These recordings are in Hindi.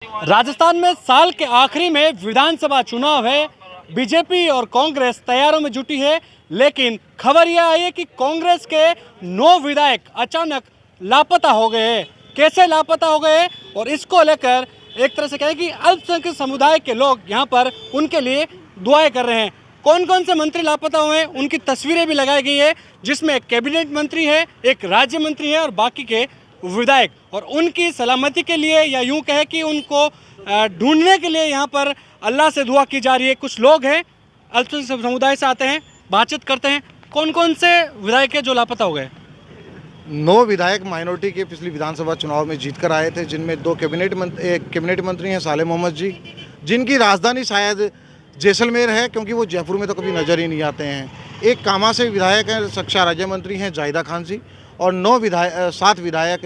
राजस्थान में साल के आखिरी में विधानसभा चुनाव है। बीजेपी और कांग्रेस तैयारों में जुटी है, लेकिन खबर यह आई है कि कांग्रेस के 9 विधायक अचानक लापता हो गए हैं। कैसे लापता हो गए और इसको लेकर एक तरह से कहें कि अल्पसंख्यक समुदाय के लोग यहाँ पर उनके लिए दुआएं कर रहे हैं। कौन कौन से मंत्री लापता हुए हैं उनकी तस्वीरें भी लगाई गई है, जिसमें एक कैबिनेट मंत्री है, एक राज्य मंत्री है और बाकी के विधायक। और उनकी सलामती के लिए या यूं कहे कि उनको ढूंढने के लिए यहाँ पर अल्लाह से दुआ की जा रही है। कुछ लोग हैं अल्पसंख्यक समुदाय से आते हैं, बातचीत करते हैं। कौन कौन से विधायक हैं जो लापता हो गए? 9 विधायक माइनॉरिटी के पिछली विधानसभा चुनाव में जीत कर आए थे, जिनमें 2 कैबिनेट मंत्री हैं साले मोहम्मद जी, जिनकी राजधानी शायद जैसलमेर है, क्योंकि वो जयपुर में तो कभी नज़र ही नहीं आते हैं। एक कामा से विधायक हैं, शिक्षा राज्य मंत्री हैं जाहिदा खान जी, और 7 विधायक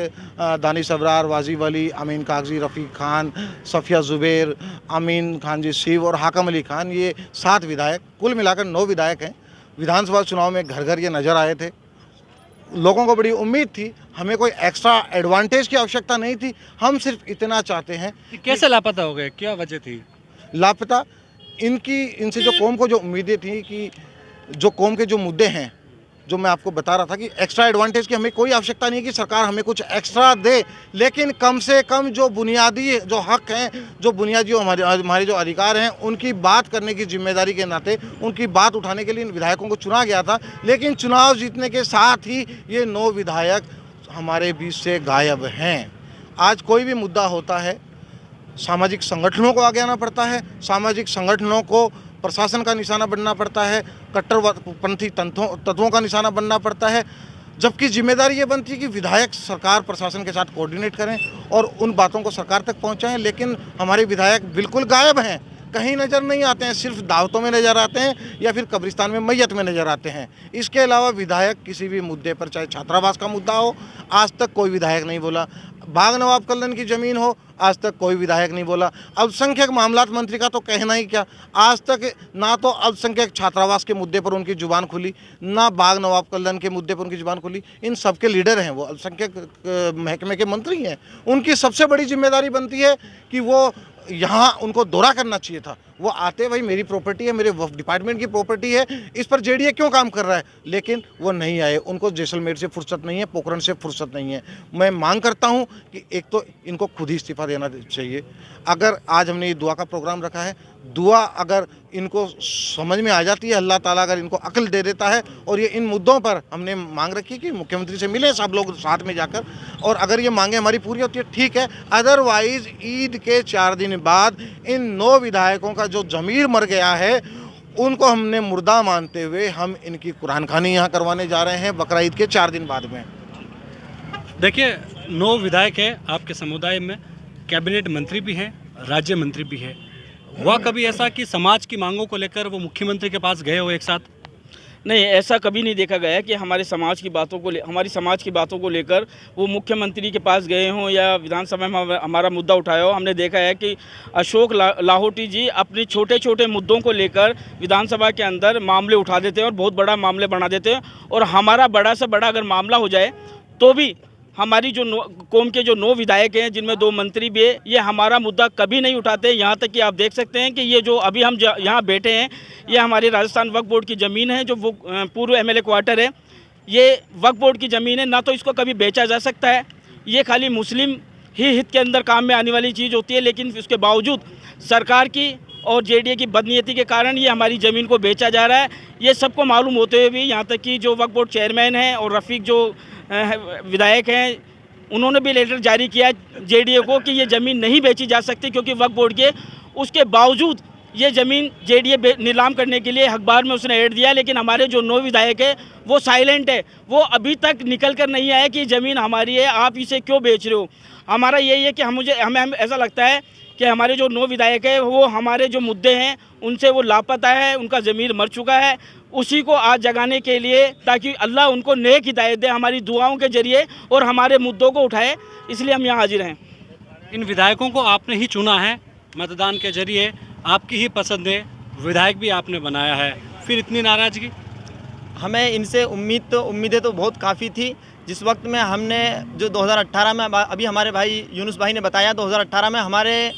दानिश अबरार, वाजिब अली, अमीन कागजी, रफ़ीक खान, सफ़िया ज़ुबैर, अमीन खान जी शिव और हाकम अली खान। ये 7 विधायक, कुल मिलाकर 9 विधायक हैं। विधानसभा चुनाव में घर घर ये नज़र आए थे। लोगों को बड़ी उम्मीद थी, हमें कोई एक्स्ट्रा एडवांटेज की आवश्यकता नहीं थी, हम सिर्फ इतना चाहते हैं। कैसे लापता हो गए, क्या वजह थी लापता? इनसे जो कौम को जो उम्मीदें थी कि जो कौम के जो मुद्दे हैं, जो मैं आपको बता रहा था कि एक्स्ट्रा एडवांटेज की हमें कोई आवश्यकता नहीं है कि सरकार हमें कुछ एक्स्ट्रा दे, लेकिन कम से कम जो बुनियादी जो हक हैं, जो बुनियादी हमारे जो अधिकार हैं, उनकी बात करने की जिम्मेदारी के नाते उनकी बात उठाने के लिए इन विधायकों को चुना गया था। लेकिन चुनाव जीतने के साथ ही ये 9 विधायक हमारे बीच से गायब हैं। आज कोई भी मुद्दा होता है, सामाजिक संगठनों को आगे आना पड़ता है, सामाजिक संगठनों को प्रशासन का निशाना बनना पड़ता है, कट्टरपंथी तत्वों का निशाना बनना पड़ता है, जबकि जिम्मेदारी ये बनती है कि विधायक सरकार प्रशासन के साथ कोऑर्डिनेट करें और उन बातों को सरकार तक पहुंचाएं। लेकिन हमारे विधायक बिल्कुल गायब हैं, कहीं नज़र नहीं आते हैं, सिर्फ दावतों में नज़र आते हैं या फिर कब्रिस्तान में मैयत में नज़र आते हैं। इसके अलावा विधायक किसी भी मुद्दे पर, चाहे छात्रावास का मुद्दा हो, आज तक कोई विधायक नहीं बोला। बाग नवाब कल्याण की ज़मीन हो, आज तक कोई विधायक नहीं बोला। अल्पसंख्यक मामलात मंत्री का तो कहना ही क्या, आज तक ना तो अल्पसंख्यक छात्रावास के मुद्दे पर उनकी जुबान खुली, ना बाग नवाब कल्याण के मुद्दे पर उनकी जुबान खुली। इन सब के लीडर हैं वो, अल्पसंख्यक महकमे के मंत्री हैं। उनकी सबसे बड़ी जिम्मेदारी बनती है कि वो यहाँ उनको दौरा करना चाहिए था। वो आते, भाई मेरी प्रॉपर्टी है, मेरे डिपार्टमेंट की प्रॉपर्टी है, इस पर जेडीए क्यों काम कर रहा है, लेकिन वो नहीं आए। उनको जैसलमेर से फुर्सत नहीं है, पोखरण से फुर्सत नहीं है। मैं मांग करता हूँ कि एक तो इनको खुद ही इस्तीफा देना चाहिए। अगर आज हमने ये दुआ का प्रोग्राम रखा है, दुआ अगर इनको समझ में आ जाती है, अल्लाह ताला अगर इनको अक्ल दे देता है, और ये इन मुद्दों पर हमने मांग रखी कि मुख्यमंत्री से मिलें सब लोग साथ में जाकर, और अगर ये मांगे हमारी पूरी होती है ठीक है। अदरवाइज़ ईद के 4 दिन बाद इन 9 विधायकों का जो ज़मीर मर गया है, उनको हमने मुर्दा मानते हुए हम इनकी कुरान खानी यहाँ करवाने जा रहे हैं बकरा ईद के 4 दिन बाद में। देखिए, 9 विधायक हैं आपके समुदाय में, कैबिनेट मंत्री भी हैं, राज्य मंत्री भी हैं। हुआ कभी ऐसा कि समाज की मांगों को लेकर वो मुख्यमंत्री के पास गए हो एक साथ? नहीं, ऐसा कभी नहीं देखा गया कि हमारी समाज की बातों को लेकर वो मुख्यमंत्री के पास गए हों या विधानसभा में हमारा मुद्दा उठाया हो। हमने देखा है कि अशोक लाहोटी जी अपने छोटे छोटे मुद्दों को लेकर विधानसभा के अंदर मामले उठा देते हैं और बहुत बड़ा मामले बना देते हैं, और हमारा बड़ा से बड़ा अगर मामला हो जाए तो भी हमारी जो कौम के जो 9 विधायक हैं, जिनमें 2 मंत्री भी है, ये हमारा मुद्दा कभी नहीं उठाते। यहाँ तक कि आप देख सकते हैं कि ये जो अभी हम यहाँ बैठे हैं, ये हमारे राजस्थान वक्फ बोर्ड की ज़मीन है, जो वो पूर्व एमएलए क्वार्टर है। ये वक्फ बोर्ड की ज़मीन है, ना तो इसको कभी बेचा जा सकता है। ये खाली मुस्लिम ही हित के अंदर काम में आने वाली चीज़ होती है, लेकिन उसके बावजूद सरकार की और जेडीए की बदनीयती के कारण ये हमारी ज़मीन को बेचा जा रहा है। ये सबको मालूम होते हुए भी यहाँ तक कि जो वक्फ बोर्ड चेयरमैन हैं और रफ़ीक जो विधायक हैं, उन्होंने भी लेटर जारी किया जेडीए को कि ये ज़मीन नहीं बेची जा सकती, क्योंकि वक्फ बोर्ड के उसके बावजूद ये ज़मीन जेडीए नीलाम करने के लिए अखबार में उसने ऐड दिया। लेकिन हमारे जो 9 विधायक है वो साइलेंट है, वो अभी तक निकल कर नहीं आए कि ज़मीन हमारी है, आप इसे क्यों बेच रहे हो। हमारा यही है कि हमें ऐसा लगता है कि हमारे जो 9 विधायक है वो हमारे जो मुद्दे हैं उनसे वो लापता है, उनका ज़मीर मर चुका है। उसी को आज जगाने के लिए, ताकि अल्लाह उनको नेक हिदायत दे हमारी दुआओं के ज़रिए और हमारे मुद्दों को उठाए, इसलिए हम यहाँ हाजिर हैं। इन विधायकों को आपने ही चुना है मतदान के जरिए, आपकी ही पसंद है, विधायक भी आपने बनाया है, फिर इतनी नाराज़गी? हमें इनसे उम्मीदें तो बहुत काफ़ी थी। जिस वक्त में हमने जो 2018 में, अभी हमारे भाई यूनुस भाई ने बताया, 2018 में हमारे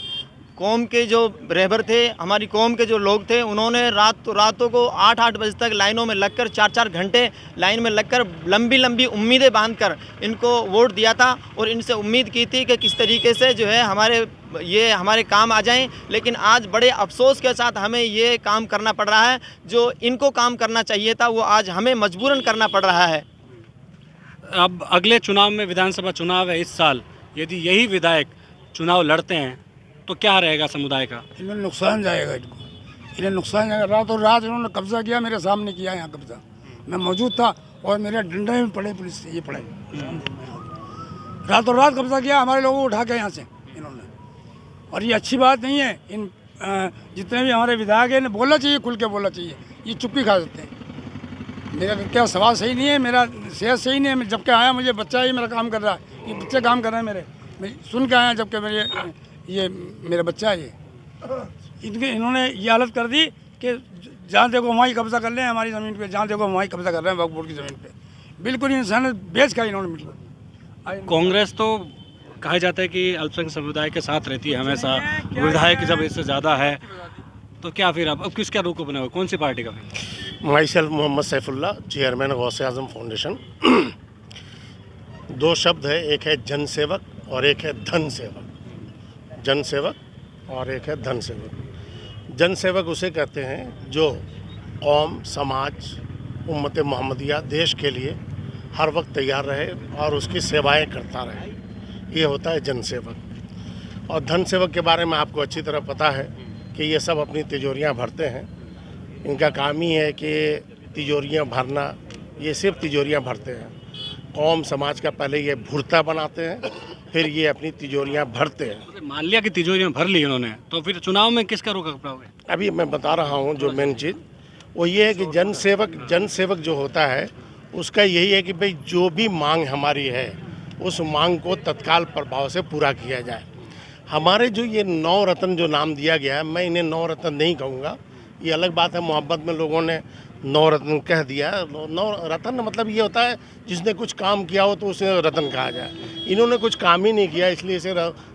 कौम के जो रहबर थे, हमारी कौम के जो लोग थे, उन्होंने रातों को 8-8 बजे तक लाइनों में लगकर 4-4 घंटे लाइन में लगकर लंबी लंबी उम्मीदें बांधकर इनको वोट दिया था और इनसे उम्मीद की थी कि किस तरीके से जो है हमारे काम आ जाएं। लेकिन आज बड़े अफसोस के साथ हमें ये काम करना पड़ रहा है जो इनको काम करना चाहिए था, वो आज हमें मजबूरन करना पड़ रहा है। अब अगले चुनाव में विधानसभा चुनाव है इस साल, यदि यही विधायक चुनाव लड़ते हैं तो क्या रहेगा समुदाय का? इन्हें नुकसान जाएगा, इन्हें नुकसान जाएगा। रातों रात इन्होंने कब्जा किया, मेरे सामने किया यहाँ कब्जा, मैं मौजूद था और मेरे डंडे में पड़े पुलिस से, ये पड़े रातों रात कब्जा किया हमारे लोगों को उठा के यहाँ से इन्होंने। और ये अच्छी बात नहीं है। इन जितने भी हमारे विधायक हैं, इन्हें बोलना चाहिए, खुल के बोलना चाहिए, ये चुप्पी खा सकते हैं। मेरा क्या सवाल सही नहीं है, मेरा सेहत सही नहीं है। जबकि आया मुझे बच्चा ही मेरा काम कर रहा है, ये बच्चे काम कर रहे हैं मेरे, मैं सुन के आया जबकि मेरा बच्चा है ये। इन्होंने ये हालत कर दी कि जहाँ देखो वहाँ ही कब्जा कर ले हमारी ज़मीन पे, जहाँ देखो वहाँ ही कब्जा कर रहे हैं वक्फ बोर्ड की ज़मीन पे। बिल्कुल इंसान बेच का इन्होंने बिल्कुल। कांग्रेस तो कहा जाता है कि अल्पसंख्यक समुदाय के साथ रहती है हमेशा, विधायक जब इससे ज़्यादा है तो क्या फिर अब किसका रुख बना हुआ, कौन सी पार्टी का? Myself Mohammad Saifullah, chairman Ghause Azam foundation. दो शब्द है, एक है जनसेवक और एक है धन सेवक। जनसेवक और एक है धन सेवक। जनसेवक उसे कहते हैं जो कौम, समाज, उम्मत मोहम्मदिया, देश के लिए हर वक्त तैयार रहे और उसकी सेवाएं करता रहे, ये होता है जनसेवक। और धन सेवक के बारे में आपको अच्छी तरह पता है कि ये सब अपनी तिजोरियां भरते हैं। इनका काम ही है कि तिजोरियां भरना, ये सिर्फ तिजोरियां भरते हैं। कौम समाज का पहले ये भुरता बनाते हैं, फिर ये अपनी तिजोरियां भरते हैं। मान लिया कि तिजोरियां भर ली उन्होंने, तो फिर चुनाव में किसका रुख अपनाओगे? अभी मैं बता रहा हूँ जो मेन चीज़ वो ये है कि जनसेवक जो होता है उसका यही है कि भाई जो भी मांग हमारी है उस मांग को तत्काल प्रभाव से पूरा किया जाए। हमारे जो ये 9 रत्न जो नाम दिया गया है, मैं इन्हें 9 रत्न नहीं कहूँगा, ये अलग बात है, मोहब्बत में लोगों ने 9 रत्न कह दिया। 9 रत्न मतलब ये होता है जिसने कुछ काम किया हो तो उसे रत्न कहा जाए। इन्होंने कुछ काम ही नहीं किया, इसलिए इसे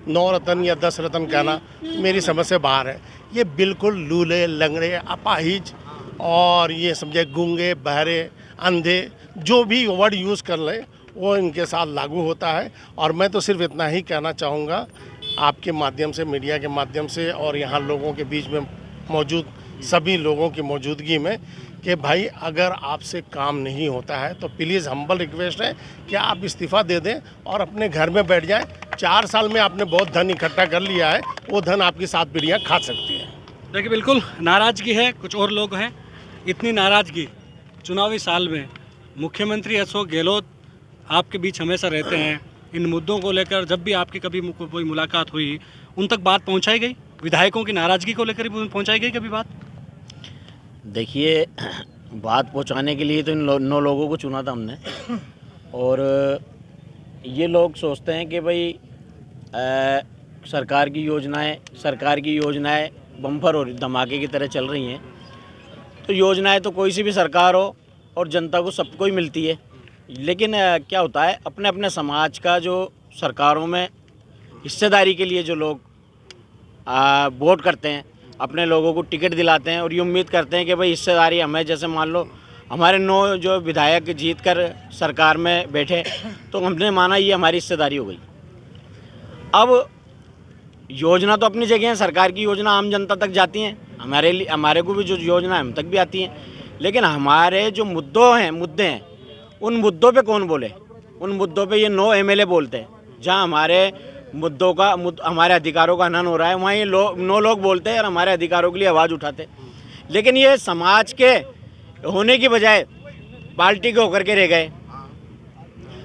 9 रत्न या 10 रत्न कहना मेरी समझ से बाहर है। ये बिल्कुल लूले, लंगड़े, अपाहिज और ये समझे गूंगे, बहरे, अंधे, जो भी वर्ड यूज़ कर लें वो इनके साथ लागू होता है। और मैं तो सिर्फ इतना ही कहना चाहूँगा आपके माध्यम से, मीडिया के माध्यम से और यहाँ लोगों के बीच में मौजूद सभी लोगों की मौजूदगी में कि भाई अगर आपसे काम नहीं होता है तो प्लीज़ हम्बल रिक्वेस्ट है कि आप इस्तीफ़ा दे दें और अपने घर में बैठ जाएं। 4 साल में आपने बहुत धन इकट्ठा कर लिया है, वो धन आपकी 7 पीढ़ियाँ खा सकती है। देखिए बिल्कुल नाराज़गी है, कुछ और लोग हैं। इतनी नाराज़गी चुनावी साल में मुख्यमंत्री अशोक गहलोत आपके बीच हमेशा रहते हैं। इन मुद्दों को लेकर जब भी आपकी कभी कोई मुलाकात हुई उन तक बात पहुंचाई गई? विधायकों की नाराज़गी को लेकर भी पहुंचाई गई कभी बात? देखिए, बात पहुंचाने के लिए तो इन 9 लोगों को चुना था हमने। और ये लोग सोचते हैं कि भाई सरकार की योजनाएं बम्पर और धमाके की तरह चल रही हैं। तो योजनाएं तो कोई सी भी सरकार हो और जनता को सबको ही मिलती है, लेकिन क्या होता है, अपने अपने समाज का जो सरकारों में हिस्सेदारी के लिए जो लोग वोट करते हैं, अपने लोगों को टिकट दिलाते हैं और ये उम्मीद करते हैं कि भाई हिस्सेदारी हमें, जैसे मान लो हमारे 9 जो विधायक जीत कर सरकार में बैठे तो हमने माना ये हमारी हिस्सेदारी हो गई। अब योजना तो अपनी जगह है, सरकार की योजना आम जनता तक जाती हैं, हमारे को भी जो योजना है हम तक भी आती हैं, लेकिन हमारे जो मुद्दे हैं उन मुद्दों पे कौन बोले? उन मुद्दों पे ये 9 एमएलए बोलते हैं। जहाँ हमारे मुद्दों का हमारे अधिकारों का हनन हो रहा है वहाँ ये 9 लोग बोलते हैं और हमारे अधिकारों के लिए आवाज़ उठाते हैं। लेकिन ये समाज के होने की बजाय पार्टी के होकर के रह गए।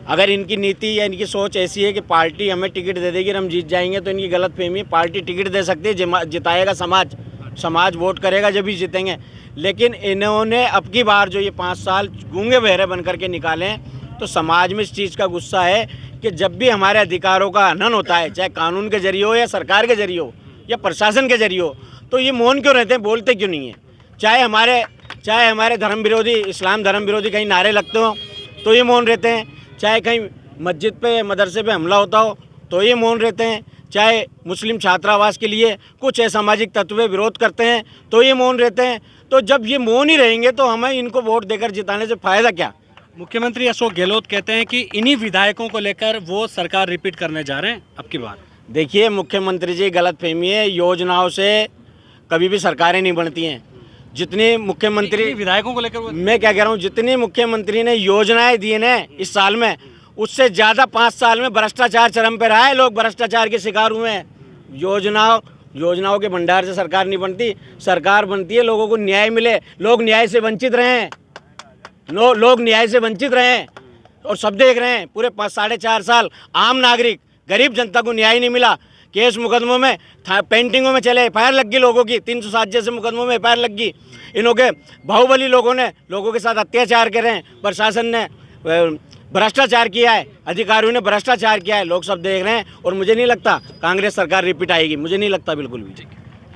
अगर इनकी नीति या इनकी सोच ऐसी है कि पार्टी हमें टिकट दे देगी और हम जीत जाएंगे, तो इनकी गलत फहमी है। पार्टी टिकट दे सकती है, जिताएगा समाज वोट करेगा जब ही जीतेंगे। लेकिन इन्होंने अब की बार जो ये 5 साल गूंगे बहरे बन करके निकाले हैं, तो समाज में इस चीज़ का गुस्सा है कि जब भी हमारे अधिकारों का हनन होता है, चाहे कानून के जरिए हो या सरकार के जरिए हो या प्रशासन के जरिए हो, तो ये मौन क्यों रहते हैं, बोलते क्यों नहीं है? चाहे हमारे धर्म विरोधी, इस्लाम धर्म विरोधी कहीं नारे लगते हो तो ये मौन रहते हैं, चाहे कहीं मस्जिद पे मदरसे पे हमला होता हो तो ये मौन रहते हैं, चाहे मुस्लिम छात्रावास के लिए कुछ असामाजिक तत्व विरोध करते हैं तो ये मौन रहते हैं। तो जब ये मौन ही रहेंगे तो हमें इनको वोट देकर जिताने से फ़ायदा क्या। मुख्यमंत्री अशोक गहलोत कहते हैं कि इन्हीं विधायकों को लेकर वो सरकार रिपीट करने जा रहे हैं अब की बार। देखिए मुख्यमंत्री जी गलतफहमी है, योजनाओं से कभी भी सरकारें नहीं बनती हैं। जितनी मुख्यमंत्री इन्हीं विधायकों को लेकर मैं क्या कह रहा हूँ, जितनी मुख्यमंत्री ने योजनाएं दी हैं इस साल में, उससे ज़्यादा 5 साल में भ्रष्टाचार चरम पे रहा है। लोग भ्रष्टाचार के शिकार हुए हैं। योजनाओं के भंडार से सरकार नहीं बनती, सरकार बनती है लोगों को न्याय मिले। लोग न्याय से वंचित रहे हैं, लोग न्याय से वंचित रहे हैं और सब देख रहे हैं। पूरे 4.5 साल आम नागरिक गरीब जनता को न्याय नहीं मिला। केस मुकदमों में पेंटिंगों में चले, एफ लग गई लोगों की, 307 जैसे मुकदमों में एफ लग गई। इन्हों के बाहुबली लोगों ने लोगों के साथ अत्याचार करे हैं। प्रशासन ने भ्रष्टाचार किया है, अधिकारियों ने भ्रष्टाचार किया है। लोग सब देख रहे हैं और मुझे नहीं लगता कांग्रेस सरकार रिपीट आएगी, मुझे नहीं लगता बिल्कुल भी।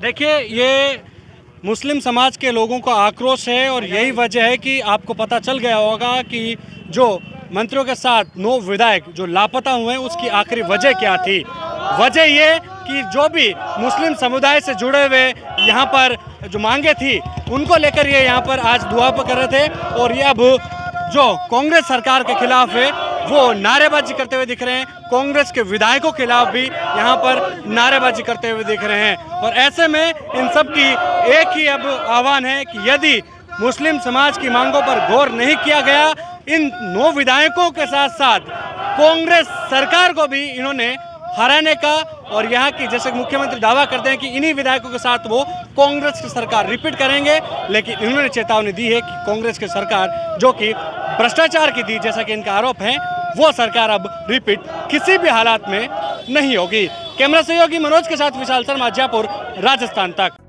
देखिए ये मुस्लिम समाज के लोगों का आक्रोश है और यही वजह है कि आपको पता चल गया होगा कि जो मंत्रियों के साथ 9 विधायक जो लापता हुए हैं उसकी आखिरी वजह क्या थी। वजह ये कि जो भी मुस्लिम समुदाय से जुड़े हुए यहाँ पर जो मांगे थी उनको लेकर ये यहाँ पर आज दुआ कर रहे थे और ये अब जो कांग्रेस सरकार के खिलाफ है वो नारेबाजी करते हुए दिख रहे हैं। कांग्रेस के विधायकों के खिलाफ भी यहाँ पर नारेबाजी करते हुए दिख रहे हैं और ऐसे में इन सब की एक ही अब आह्वान है कि यदि मुस्लिम समाज की मांगों पर गौर नहीं किया गया, इन 9 विधायकों के साथ साथ कांग्रेस सरकार को भी इन्होंने हराने का और यहाँ की जैसे मुख्यमंत्री दावा करते हैं कि इन्हीं विधायकों के साथ वो कांग्रेस की सरकार रिपीट करेंगे, लेकिन इन्होंने चेतावनी दी है कि कांग्रेस की सरकार जो कि भ्रष्टाचार की थी जैसा कि इनका आरोप है, वो सरकार अब रिपीट किसी भी हालात में नहीं होगी। कैमरा सहयोगी मनोज के साथ विशाल शर्मा, जयपुर, राजस्थान तक।